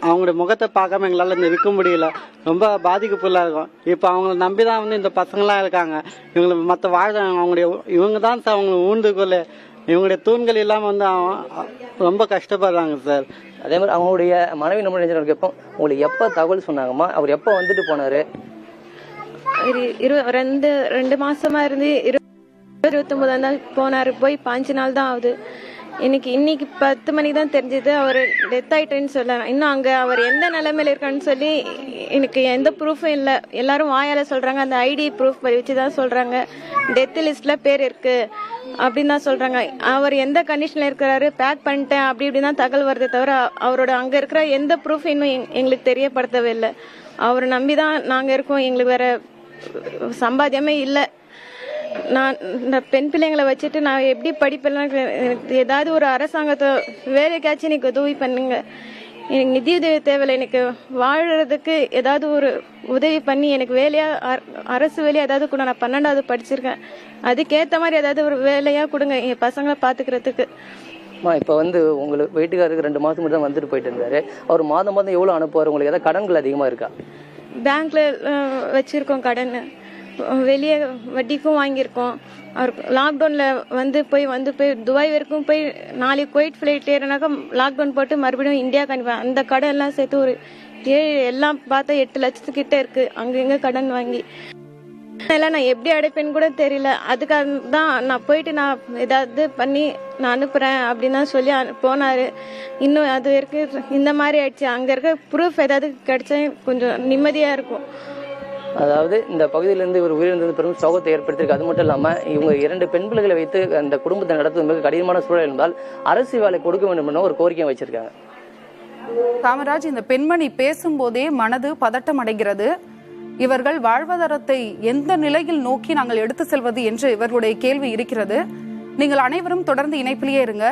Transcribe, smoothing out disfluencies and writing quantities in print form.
அவங்களுடைய முகத்தை பார்க்காம எங்களால் இந்த இருக்க முடியல. ரொம்ப பாதிப்புள்ளா இருக்கும். இப்போ அவங்கள நம்பி தான் வந்து இந்த பசங்களாம் இருக்காங்க. இவங்களுக்கு மற்ற அவங்களுடைய இவங்க தான் சார் அவங்களை ஊண்டுகொள்ள. இவங்களுடைய தூண்கள் இல்லாமல் வந்து ரொம்ப கஷ்டப்படுறாங்க சார். அதே மாதிரி அவங்களுடைய மனைவி நம்ம நினைச்சவங்களுக்கு எப்போ உங்களுக்கு எப்போ தகவல் சொன்னாங்கம்மா? அவர் எப்போ வந்துட்டு போனாரு? ரெண்டு மாசமா இருந்து 29 தான் போனாரு. போய் 5 நாள் தான் ஆகுது. இன்னைக்கு 10 மணிக்கு தான் தெரிஞ்சது அவர் டெத் ஆயிட்டேன்னு சொல்ல. இன்னும் அங்க அவர் எந்த நிலைமையில இருக்கான்னு சொல்லி எனக்கு எந்த ப்ரூஃபும் இல்லை. எல்லாரும் வாயால சொல்றாங்க, அந்த ஐடி ப்ரூஃப் வச்சுதான் சொல்றாங்க. டெத் லிஸ்ட்ல பேர் இருக்கு அப்படின்னு தான் சொல்றாங்க. அவர் எந்த கண்டிஷன்ல இருக்கிறாரு, பேக் பண்ணிட்டேன் அப்படி இப்படின்னு தான் தகவல் வருதே தவிர அவரோட அங்க இருக்கிற எந்த ப்ரூஃப் இன்னும் எங்களுக்கு தெரியப்படுத்தவே இல்லை. அவரை நம்பிதான் நாங்க இருக்கோம். எங்களுக்கு வேற சம்பாத்தியமே இல்லை. நான் பெண் பிள்ளைங்களை வச்சுட்டு நான் எப்படி படிப்பெல்லாம் ஏதாவது ஒரு அரசாங்கத்தை வேலைக்காச்சும் எனக்கு உதவி பண்ணுங்க. எனக்கு நிதி உதவி தேவையில்லை. எனக்கு வாழறதுக்கு ஏதாவது ஒரு உதவி பண்ணி எனக்கு வேலையா அரசு வேலையா ஏதாவது கூட. நான் 12வது படிச்சிருக்கேன். அதுக்கேற்ற மாதிரி ஏதாவது ஒரு வேலையா கொடுங்க என் பசங்களை பாத்துக்கிறதுக்கு. இப்போ வந்து உங்களுக்கு வீட்டுக்காரருக்கு 2 மாசம் மட்டும் தான் வந்துட்டு போயிட்டு இருந்தாரு. அவர் மாதம் மாதம் எவ்வளவு அனுப்புவார்? உங்களுக்கு ஏதாவது கடன்கள் அதிகமா இருக்கா? பேங்க்ல வச்சிருக்கோம் கடன். வெளியே வட்டிக்கும் வாங்கியிருக்கோம். அவர் லாக்டவுன்ல வந்து போய் துபாய் வரைக்கும் போய் நாளைக்கு குவைட் ஃபிளைட் ஏறினாக்கா லாக்டவுன் போட்டு மறுபடியும் இந்தியாவுக்கு அனுப்பேன். அந்த கடன் எல்லாம் சேர்த்து ஒரு எல்லாம் பார்த்தா 8 லட்சத்துக்கிட்ட இருக்கு. அங்கங்க கடன் வாங்கி எல்லாம் நான் எப்படி அடைப்பேன்னு கூட தெரியல. அதுக்காக தான் நான் போயிட்டு நான் ஏதாவது பண்ணி நான் அனுப்புறேன் அப்படின்னு தான் சொல்லி போனாரு. இன்னும் அது இருக்கு இந்த மாதிரி ஆயிடுச்சு. அங்க இருக்க ப்ரூஃப் ஏதாவது கிடைச்சா கொஞ்சம் நிம்மதியா இருக்கும். அதாவது இந்த பகுதியிலிருந்து இவர் உயிரிழந்தது பெரும் சோகத்தை ஏற்படுத்தியிருக்கு. அது மட்டும் இல்லாம இவங்க 2 பெண் பிள்ளைகளை வைத்து அந்த குடும்பத்தை நடத்துவது மிக கடினமான சூழல் இருந்தால் அரசு வேலை கொடுக்க வேண்டும் என ஒரு கோரிக்கை வச்சிருக்காங்க. காமராஜ், இந்த பெண்மணி பேசும்போதே மனது பதட்டம் அடைகிறது. இவர்கள் வாழ்வாதாரத்தை எந்த நிலையில் நோக்கி நாங்கள் எடுத்து செல்வது என்று இவர்களுடைய கேள்வி இருக்கிறது. நீங்கள் அனைவரும் தொடர்ந்து இணைப்பிலேயே இருங்க.